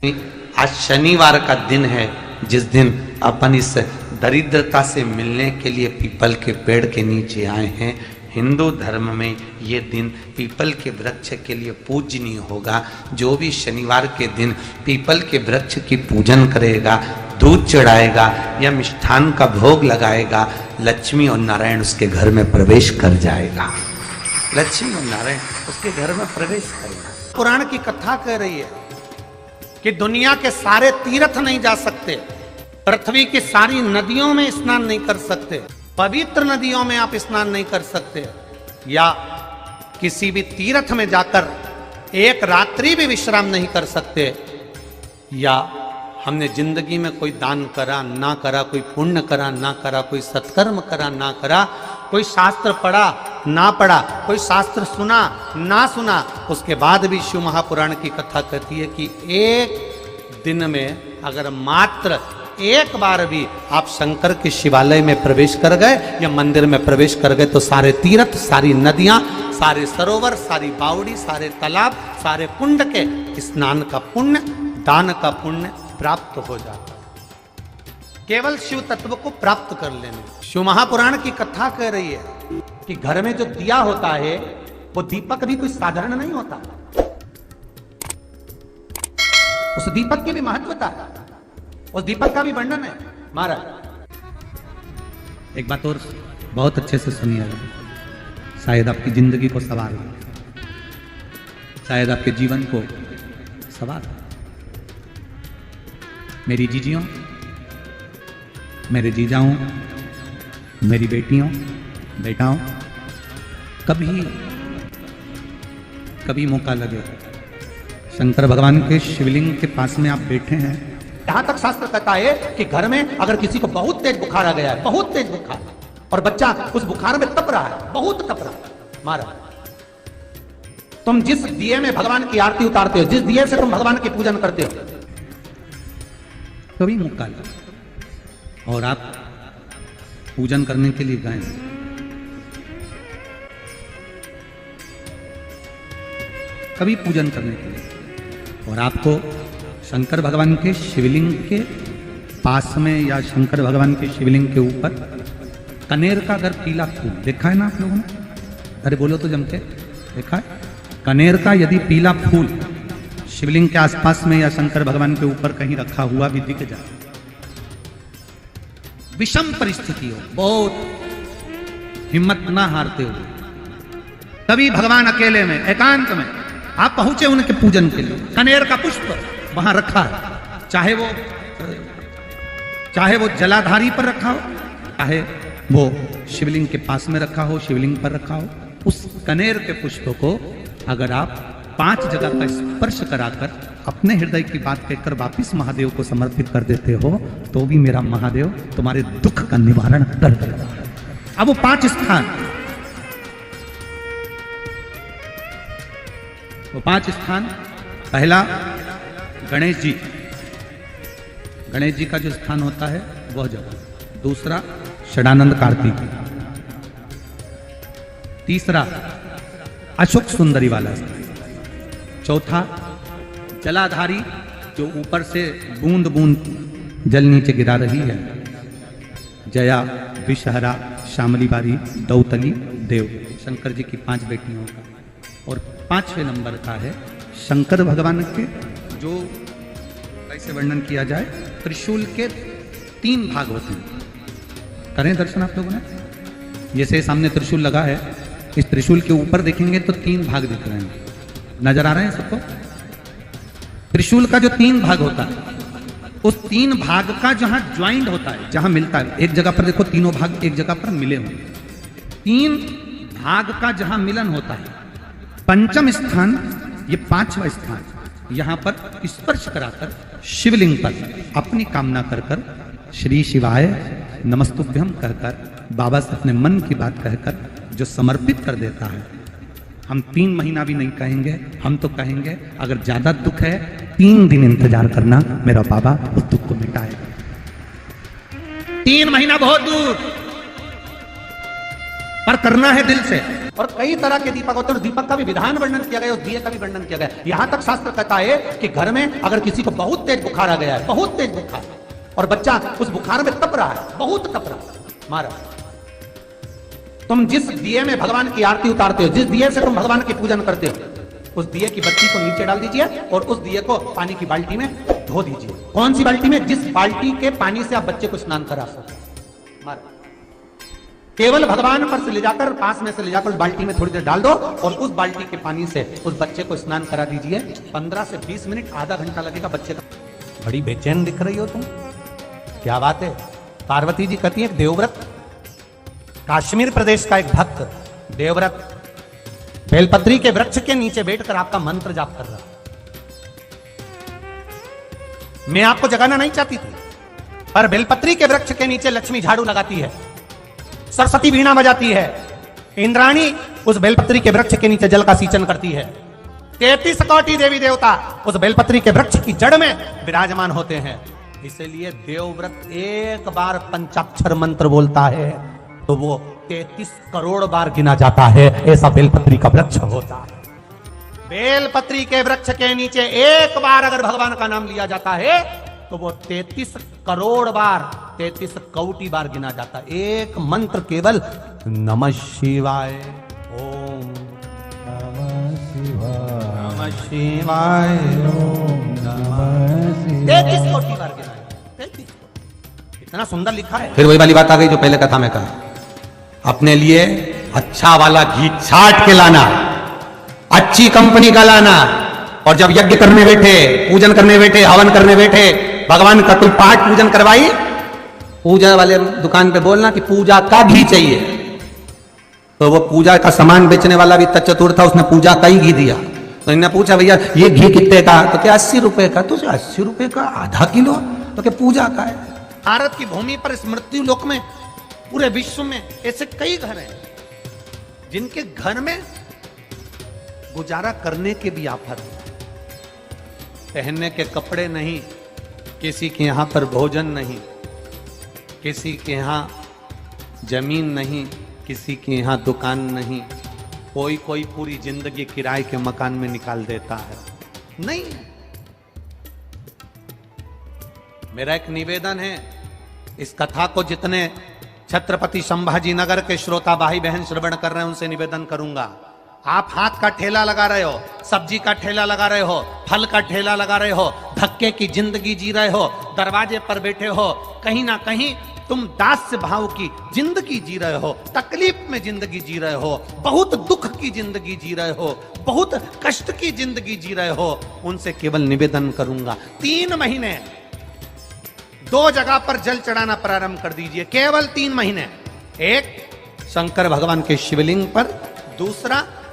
आज शनिवार का दिन है, जिस दिन अपन इस दरिद्रता से मिलने के लिए पीपल के पेड़ के नीचे आए हैं। हिंदू धर्म में ये दिन पीपल के वृक्ष के लिए पूजनीय होगा। जो भी शनिवार के दिन पीपल के वृक्ष की पूजन करेगा, दूध चढ़ाएगा या मिष्ठान का भोग लगाएगा, लक्ष्मी और नारायण उसके घर में प्रवेश कर जाएगा। लक्ष्मी और नारायण उसके घर में प्रवेश करेगा। पुराण की कथा कह रही है कि दुनिया के सारे तीर्थ नहीं जा सकते, पृथ्वी की सारी नदियों में स्नान नहीं कर सकते, पवित्र नदियों में आप स्नान नहीं कर सकते, या किसी भी तीर्थ में जाकर एक रात्रि भी विश्राम नहीं कर सकते, या हमने जिंदगी में कोई दान करा ना करा, कोई पुण्य करा ना करा, कोई सत्कर्म करा ना करा, कोई शास्त्र पढ़ा ना पढ़ा, कोई शास्त्र सुना ना सुना, उसके बाद भी शिव महापुराण की कथा कहती है कि एक दिन में अगर मात्र एक बार भी आप शंकर के शिवालय में प्रवेश कर गए या मंदिर में प्रवेश कर गए तो सारे तीर्थ, सारी नदियां, सारे सरोवर, सारी बावड़ी, सारे तालाब, सारे कुंड के स्नान का पुण्य, दान का पुण्य प्राप्त हो जाता है। केवल शिव तत्व को प्राप्त कर लेने। शिव महापुराण की कथा कह रही है कि घर में जो दिया होता है वो दीपक भी कोई साधारण नहीं होता, उस दीपक की भी महत्वता है, उस दीपक का भी वर्णन है। महाराज एक बात और बहुत अच्छे से सुनिएगा, शायद आपकी जिंदगी को सवार हो, शायद आपके जीवन को सवार हो। मेरी जीजियों, मेरे जीजाओं, मेरी बेटियों, बेटाओं, कभी मौका लगे शंकर भगवान के शिवलिंग के पास में आप बैठे हैं। यहां तक शास्त्र कहता है कि घर में अगर किसी को बहुत तेज बुखार आ गया है, बहुत तेज बुखार, और बच्चा उस बुखार में तप रहा है, बहुत तप रहा है, महाराज तुम जिस दिए में भगवान की आरती उतारते हो, जिस दिए से तुम भगवान की पूजन करते हो, कभी मौका लगे और आप पूजन करने के लिए गए, कभी पूजन करने के लिए, और आपको शंकर भगवान के शिवलिंग के पास में या शंकर भगवान के शिवलिंग के ऊपर कनेर का अगर पीला फूल देखा है ना आप लोगों ने, अरे बोलो तो जम के, देखा है? कनेर का यदि पीला फूल शिवलिंग के आसपास में या शंकर भगवान के ऊपर कहीं रखा हुआ भी दिख जाए, विषम परिस्थिति हो, बहुत हिम्मत ना हारते हुए, तभी भगवान अकेले में एकांत में आप पहुंचे उनके पूजन के लिए, कनेर का पुष्प वहां रखा है, चाहे वो जलाधारी पर रखा हो, चाहे वो शिवलिंग के पास में रखा हो, शिवलिंग पर रखा हो, उस कनेर के पुष्प को अगर आप 5 जगह का स्पर्श कराकर अपने हृदय की बात कहकर वापिस महादेव को समर्पित कर देते हो, तो भी मेरा महादेव तुम्हारे दुख का निवारण कर देगा। अब वो 5 स्थान, वो 5 स्थान, पहला गणेश जी का जो स्थान होता है वह जगह, दूसरा षडानंद कार्तिक, तीसरा अशोक सुंदरी वाला स्थान, चौथा जलाधारी जो ऊपर से बूंद बूंद जल नीचे गिरा रही है, जया, विषहरा, शामली बारी, दौतली, देव, शंकर जी की 5 बेटियों का, और 5वें नंबर का है शंकर भगवान के, जो कैसे वर्णन किया जाए, त्रिशूल के 3 भाग होते हैं। करें दर्शन आप लोगों ने, जैसे सामने त्रिशूल लगा है, इस त्रिशूल के ऊपर देखेंगे तो 3 भाग दिख रहे हैं, नजर आ रहे हैं सबको? त्रिशूल का जो 3 भाग होता है, उस 3 भाग का जहां ज्वाइंट होता है, जहां मिलता है, एक जगह पर देखो तीनों भाग एक जगह पर मिले हुए, 3 भाग का जहां मिलन होता है, 5वां स्थान, ये 5वां स्थान, यहां पर स्पर्श कराकर शिवलिंग पर अपनी कामना कर कर श्री शिवाय नमस्तुभ्यम कहकर बाबा से अपने मन की बात कहकर जो समर्पित कर देता है, हम 3 महीना भी नहीं कहेंगे, हम तो कहेंगे अगर ज्यादा दुख है 3 दिन इंतजार करना, मेरा बाबा उस दुख को मिटाएगा। 3 महीना बहुत दूर, पर करना है दिल से। और कई तरह के दीपक होते हैं और दीपक का भी विधान वर्णन किया गया, उस दिए का भी वर्णन किया गया। यहां तक शास्त्र कहता है कि घर में अगर किसी को बहुत तेज बुखार आ गया है, बहुत तेज बुखार, और बच्चा उस बुखार में तप रहा है, बहुत तप रहा है, मारा, तुम जिस दिए में भगवान की आरती उतारते हो, जिस दिए से तुम भगवान की पूजन करते हो, उस दिए की बत्ती को नीचे डाल दीजिए और उस दिए को पानी की बाल्टी में धो दीजिए। कौन सी बाल्टी में? जिस बाल्टी के पानी से आप बच्चे को स्नान करा सको। मारा, केवल भगवान पर से ले जाकर, पास में से ले जाकर उस बाल्टी में थोड़ी देर डाल दो और उस बाल्टी के पानी से उस बच्चे को स्नान करा दीजिए। 15 से 20 मिनट, आधा घंटा लगेगा बच्चे का। बड़ी बेचैन दिख रही हो तुम, क्या बात है? पार्वती जी कहती है देवव्रत, कश्मीर प्रदेश का एक भक्त देवव्रत बेलपत्री के वृक्ष के नीचे बैठकर आपका मंत्र जाप कर रहा। मैं आपको जगाना नहीं चाहती थी, पर बेलपत्री के वृक्ष के नीचे लक्ष्मी झाड़ू लगाती है, सरस्वती वीणा बजाती है, इंद्राणी उस बेलपत्री के वृक्ष के नीचे जल का सिंचन करती है, 33 कोटि देवी देवता उस बेलपत्री के वृक्ष की जड़ में विराजमान होते हैं। इसलिए देवव्रत एक बार पंचाक्षर मंत्र बोलता है तो वो 33 करोड़ बार गिना जाता है, ऐसा बेलपत्री का वृक्ष होता है। बेलपत्री के वृक्ष के नीचे एक बार अगर भगवान का नाम लिया जाता है तो वो 33 करोड़ बार, 33 कोटि बार गिना जाता है। एक मंत्र केवल नमः शिवाय, ओम नमः शिवाय, ओम नमः शिवाय, 33 कोटि बार गिना है, 33 कोटि। इतना सुंदर लिखा है। फिर वही वाली बात आ गई जो पहले कथा में कहा, अपने लिए अच्छा वाला घी छाट के लाना, अच्छी कंपनी का लाना, और जब यज्ञ करने बैठे, पूजन करने बैठे, हवन करने बैठे, भगवान का कोई पाठ पूजन करवाई, पूजा वाले दुकान पे बोलना कि पूजा का घी चाहिए। तो वो पूजा का सामान बेचने वाला भी चतुर था, उसने पूजा का ही घी दिया। तो इन्होंने पूछा भैया ये घी कितने का? तो क्या 80 रुपए का? तो 80 रुपए का आधा किलो? तो क्या पूजा का है? भारत की भूमि पर इस मृत्यु लोक में, पूरे विश्व में ऐसे कई घर हैं जिनके घर में गुजारा करने के भी आफत, पहनने के कपड़े नहीं, किसी के यहां पर भोजन नहीं, किसी के यहां जमीन नहीं, किसी के यहां दुकान नहीं, कोई कोई पूरी जिंदगी किराए के मकान में निकाल देता है। नहीं, मेरा एक निवेदन है, इस कथा को जितने छत्रपति संभाजी नगर के श्रोता भाई बहन श्रवण कर रहे हैं उनसे निवेदन करूंगा, आप हाथ का ठेला लगा रहे हो, सब्जी का ठेला लगा रहे हो, फल का ठेला लगा रहे हो, धक्के की जिंदगी जी रहे हो, दरवाजे पर बैठे हो, कहीं ना कहीं तुम दास्य भाव की जिंदगी जी रहे हो, तकलीफ में जिंदगी जी रहे हो, बहुत दुख की जिंदगी जी रहे हो, बहुत कष्ट की जिंदगी जी रहे हो, उनसे केवल निवेदन करूंगा 3 महीने 2 जगह पर जल चढ़ाना प्रारंभ कर दीजिए, केवल 3 महीने। एक, शंकर भगवान के शिवलिंग पर, दूसरा